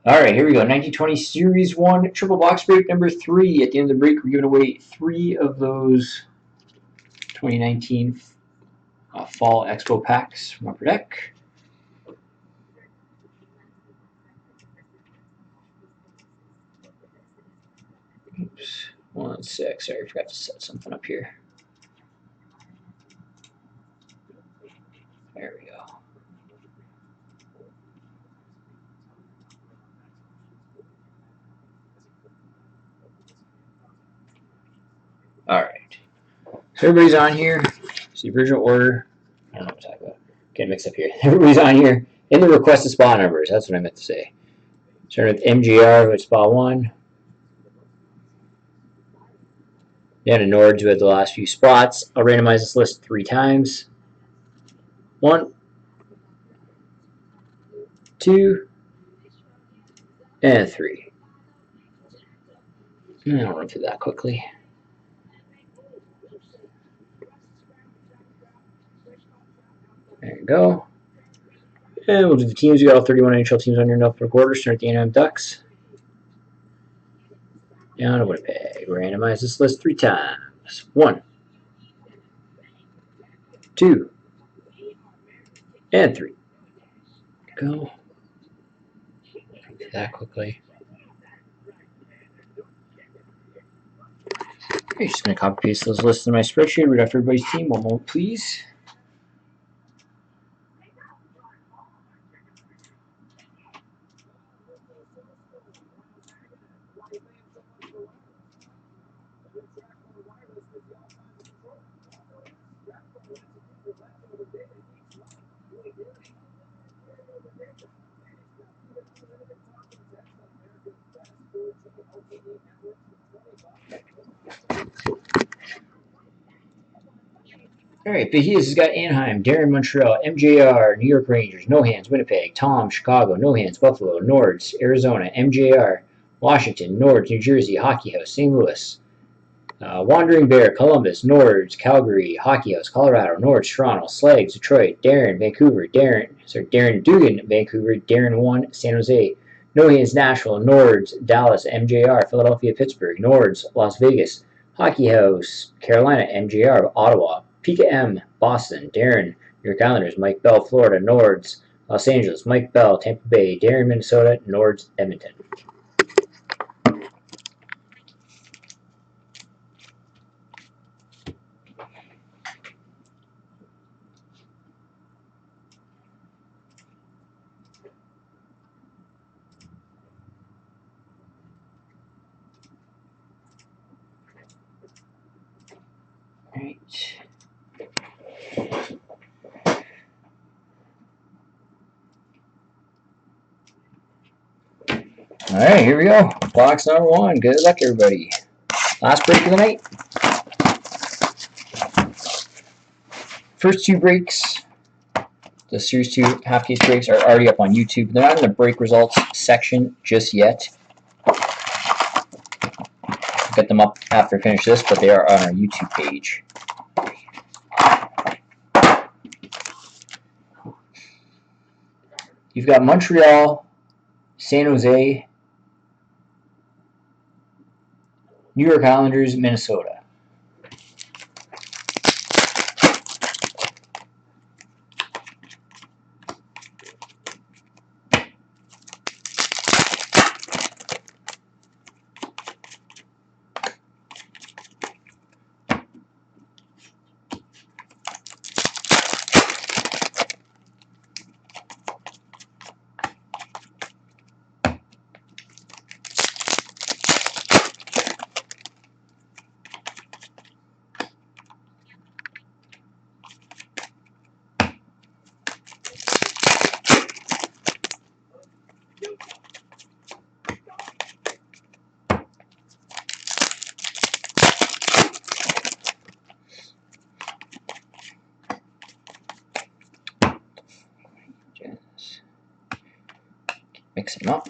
All right, here we go. 1920 Series 1 triple box break number 3. At the end of the break, we're giving away 3 of those 2019 Fall Expo packs from Upper Deck. Oops, 1 sec. Sorry, I forgot to set something up here. There we go. All right. So everybody's on here. It's the original order. I don't know what I'm talking about. Getting mixed up here. Everybody's on here in the requested spot numbers. That's what I meant to say. Starting with MGR, who had spot 1. Then a Nords, who had the last few spots. I'll randomize this list 3 times. 1, 2, and 3. And I'll run through that quickly. There you go. And we'll do the teams. You got all 31 NHL teams on your note for quarter. Start at the Anaheim Ducks. Down to Winnipeg. Randomize this list 3 times. 1, 2, and 3. Go. Do that quickly. Okay, just going to copy paste those lists in my spreadsheet. Read off everybody's team. 1 moment, please. All right, Fajitas has got Anaheim, Darren Montreal, MJR, New York Rangers, No Hands, Winnipeg, Tom, Chicago, No Hands, Buffalo, Nords, Arizona, MJR, Washington, Nords, New Jersey, Hockey House, St. Louis, Wandering Bear, Columbus, Nords, Calgary, Hockey House, Colorado, Nords, Toronto, Slags, Detroit, Darren, Vancouver, Darren Dugan, Vancouver, Darren 1, San Jose, No Hands, Nashville, Nords, Dallas, MJR, Philadelphia, Pittsburgh, Nords, Las Vegas, Hockey House, Carolina, MJR, Ottawa, Pika M, Boston, Darren, New York Islanders, Mike Bell, Florida, Nords, Los Angeles, Mike Bell, Tampa Bay, Darren, Minnesota, Nords, Edmonton. All right. All right, here we go. Box number 1. Good luck, everybody. Last break of the night. First 2 breaks, the Series 2 half case breaks, are already up on YouTube. They're not in the break results section just yet. I'll get them up after I finish this, but they are on our YouTube page. You've got Montreal, San Jose, New York Islanders, Minnesota. Mix them up.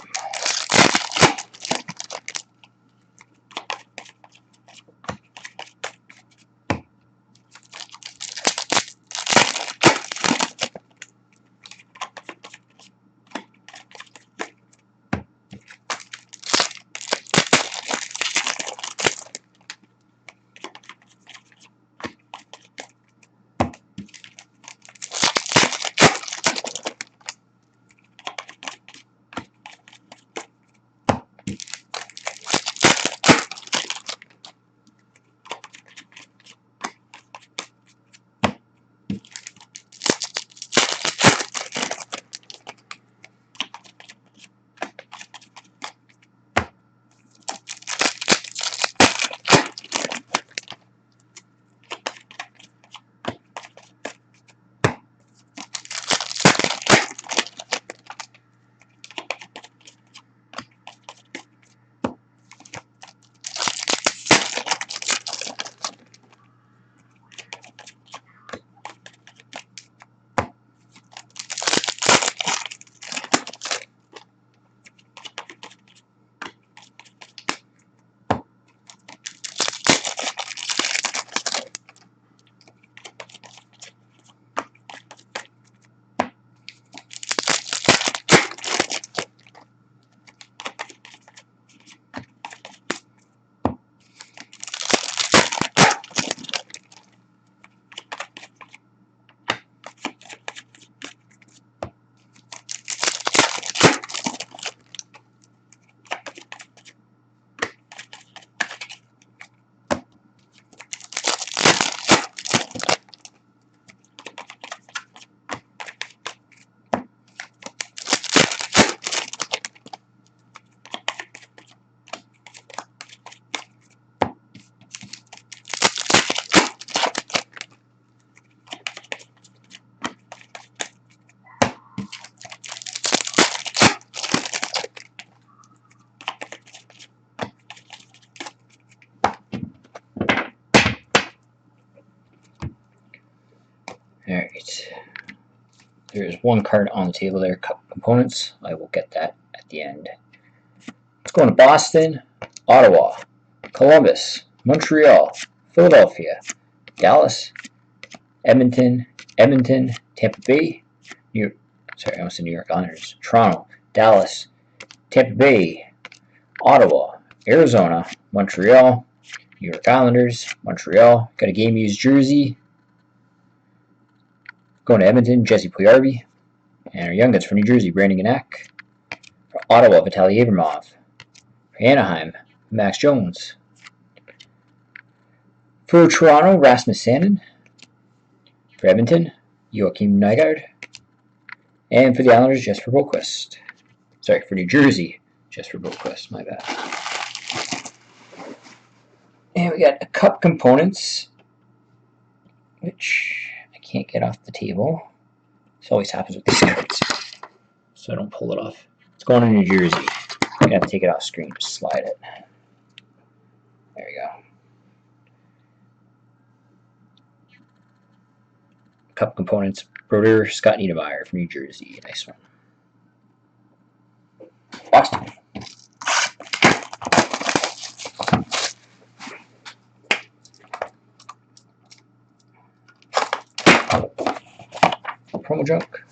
There's one card on the table there, Cup components. I will get that at the end. Let's go to Boston, Ottawa, Columbus, Montreal, Philadelphia, Dallas, Edmonton, Tampa Bay, I almost said New York Islanders, Toronto, Dallas, Tampa Bay, Ottawa, Arizona, Montreal, New York Islanders, Montreal. Got a game used jersey. Going to Edmonton, Jesse Puyarvi. And our Young Guns for New Jersey, Brandon Ganack. For Ottawa, Vitaly Abramov. For Anaheim, Max Jones. For Toronto, Rasmus Sandin. For Edmonton, Joakim Nygard. And for the Islanders, Jesper Boqvist. Sorry, for New Jersey, Jesper Boqvist, my bad. And we got a Cup components, which I can't get off the table. This always happens with these cards, so I don't pull it off. It's going to New Jersey. I'm going to have to take it off screen, just slide it. There we go. Cup components, Brodeur, Scott Niedermayer from New Jersey. Nice one. Boston. Promo junk.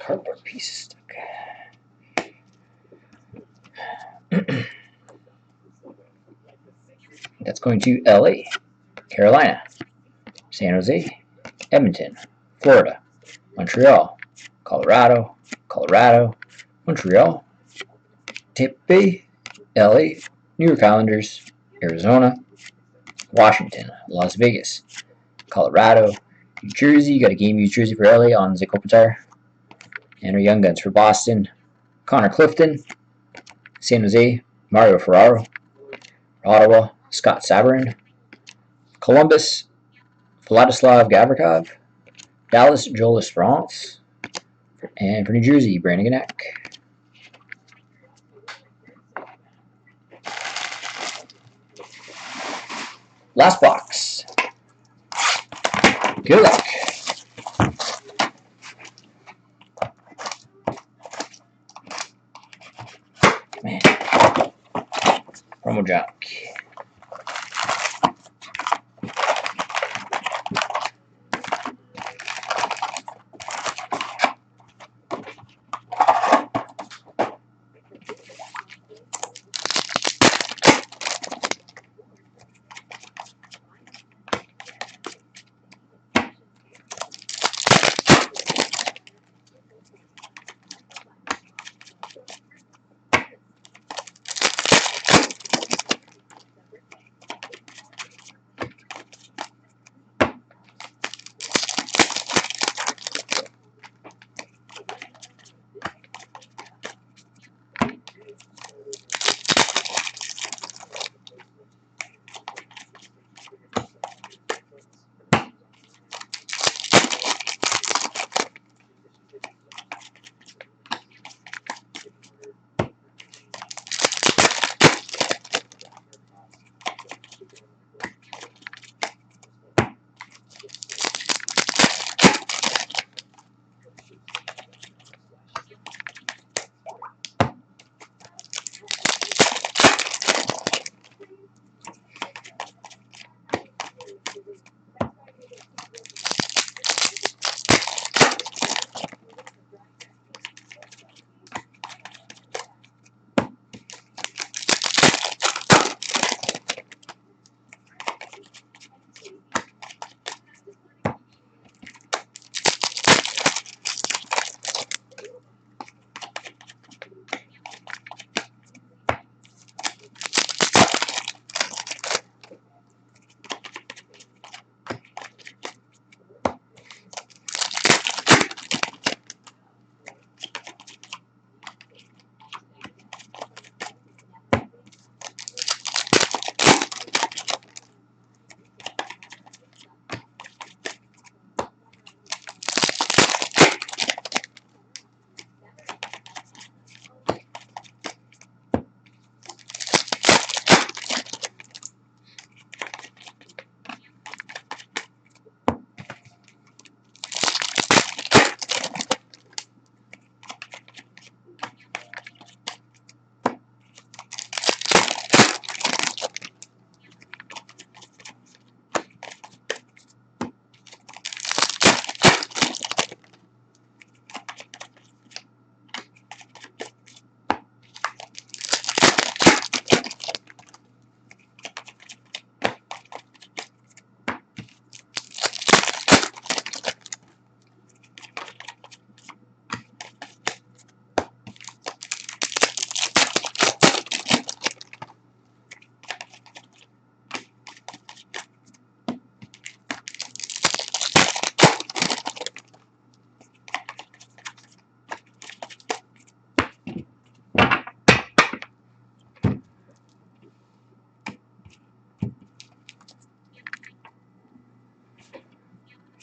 Cardboard pieces stuck. That's going to LA, Carolina, San Jose, Edmonton, Florida, Montreal, Colorado, Montreal, Tampa Bay, LA, New York Islanders, Arizona, Washington, Las Vegas, Colorado, New Jersey. Got a game used jersey for LA on Zach Kopitar. And our Young Guns for Boston, Connor Clifton, San Jose, Mario Ferraro, Ottawa, Scott Sabourin, Columbus, Vladislav Gavrikov, Dallas, Joel Esperance, and for New Jersey, Brandon Gannett. Last box. Good luck. Man. Promo junk.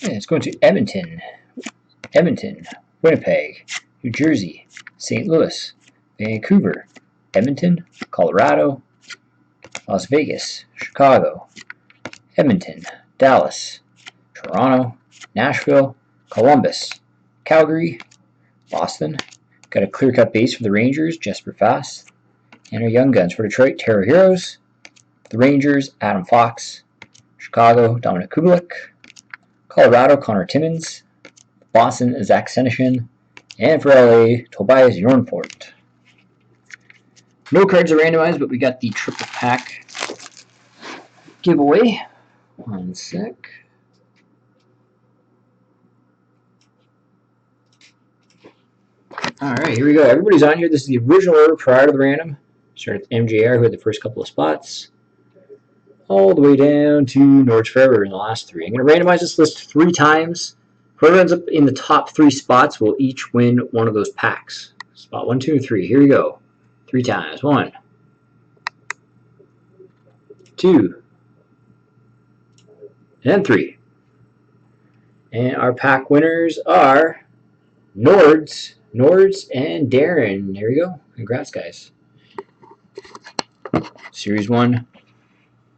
And it's going to Edmonton, Winnipeg, New Jersey, St. Louis, Vancouver, Edmonton, Colorado, Las Vegas, Chicago, Edmonton, Dallas, Toronto, Nashville, Columbus, Calgary, Boston. Got a clear-cut base for the Rangers, Jesper Fast. And our Young Guns for Detroit, Terror Heroes. The Rangers, Adam Fox. Chicago, Dominic Kubalik. Colorado, Connor Timmins. Boston, Zach Senyshyn. And for LA, Tobias Bjornfort. No cards are randomized, but we got the triple pack giveaway. One sec. Alright, here we go. Everybody's on here. This is the original order prior to the random. Starting with MJR, who had the first couple of spots, all the way down to Norge Forever in the last 3. I'm going to randomize this list 3 times. Whoever ends up in the top 3 spots will each win one of those packs. Spot 1, 2, and 3. Here we go. 3 times. 1, 2, and 3. And our pack winners are Nords, and Darren. There we go. Congrats, guys. Series 1.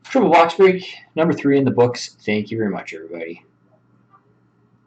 Triple box break, number 3 in the books. Thank you very much, everybody.